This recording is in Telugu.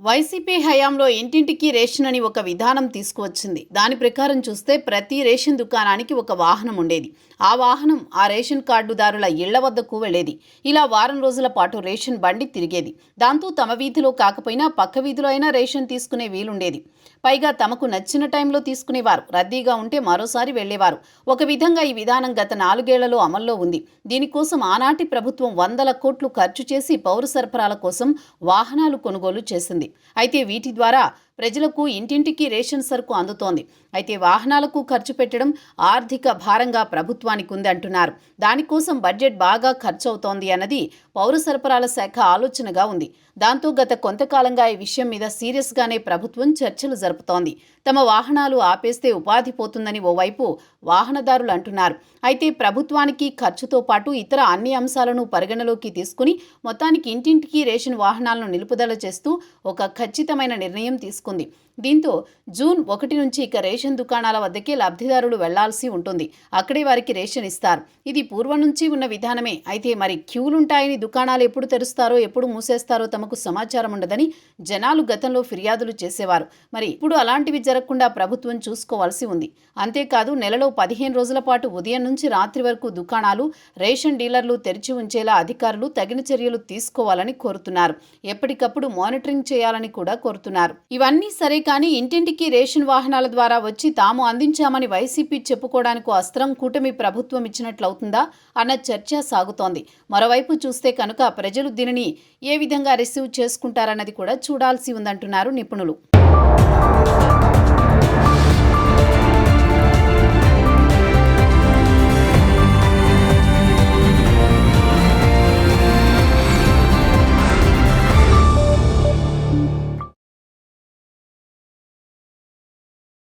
వైసీపీ హయాంలో ఇంటింటికి రేషన్ అని ఒక విధానం తీసుకువచ్చింది. దాని ప్రకారం చూస్తే ప్రతి రేషన్ దుకాణానికి ఒక వాహనం ఉండేది. ఆ వాహనం ఆ రేషన్ కార్డుదారుల ఇళ్ల వద్దకు వెళ్లేది. ఇలా వారం రోజుల పాటు రేషన్ బండి తిరిగేది. దాంతో తమ వీధిలో కాకపోయినా పక్క వీధిలో అయినా రేషన్ తీసుకునే వీలుండేది. పైగా తమకు నచ్చిన టైంలో తీసుకునేవారు. రద్దీగా ఉంటే మరోసారి వెళ్లేవారు. ఒక విధంగా ఈ విధానం గత 4 ఏళ్లలో అమల్లో ఉంది. దీనికోసం ఆనాటి ప్రభుత్వం వందల కోట్లు ఖర్చు చేసి పౌర సరఫరాల కోసం వాహనాలు కొనుగోలు చేసింది. అయితే వీటి ద్వారా ప్రజలకు ఇంటింటికి రేషన్ సరుకు అందుతోంది. అయితే వాహనాలకు ఖర్చు పెట్టడం ఆర్థిక భారంగా ప్రభుత్వానికి ఉంది అంటున్నారు. దానికోసం బడ్జెట్ బాగా ఖర్చు అవుతోంది అన్నది పౌర సరఫరాల శాఖ ఆలోచనగా ఉంది. దాంతో గత కొంతకాలంగా ఈ విషయం మీద సీరియస్గానే ప్రభుత్వం చర్చలు జరుపుతోంది. తమ వాహనాలు ఆపేస్తే ఉపాధి పోతుందని ఓవైపు వాహనదారులు అంటున్నారు. అయితే ప్రభుత్వానికి ఖర్చుతో పాటు ఇతర అన్ని అంశాలను పరిగణలోకి తీసుకుని మొత్తానికి ఇంటింటికి రేషన్ వాహనాలను నిలుపుదల చేస్తూ ఒక ఖచ్చితమైన నిర్ణయం తీసుకుంది. దీంతో జూన్ 1 నుంచి ఇక రేషన్ దుకాణాల వద్దకే లబ్ధిదారులు వెళ్లాల్సి ఉంటుంది. అక్కడే వారికి రేషన్ ఇస్తారు. ఇది పూర్వం నుంచి ఉన్న విధానమే. అయితే మరి క్యూలుంటాయని దుకాణాలు ఎప్పుడు తెరుస్తారో ఎప్పుడు మూసేస్తారో తమకు సమాచారం ఉండదని జనాలు గతంలో ఫిర్యాదులు చేసేవారు. మరి ఇప్పుడు అలాంటివి జరగకుండా ప్రభుత్వం చూసుకోవాల్సి ఉంది. అంతేకాదు నెలలో 15 రోజుల పాటు ఉదయం నుంచి రాత్రి వరకు దుకాణాలు, రేషన్ డీలర్లు తెరిచి ఉంచేలా అధికారులు తగిన చర్యలు తీసుకోవాలని కోరుతున్నారు. ఎప్పటికప్పుడు మానిటరింగ్ చేయాలని కూడా కోరుతున్నారు. ఇవన్నీ సరే కానీ ఇంటింటికి రేషన్ వాహనాల ద్వారా వచ్చి తాము అందించామని వైసీపీ చెప్పుకోవడానికి అస్త్రం కూటమి ప్రభుత్వం ఇచ్చినట్లవుతుందా అన్న చర్చ సాగుతోంది. మరోవైపు చూస్తే కనుక ప్రజలు దీనిని ఏ విధంగా రిసీవ్ చేసుకుంటారన్నది కూడా చూడాల్సి ఉందంటున్నారు నిపుణులు.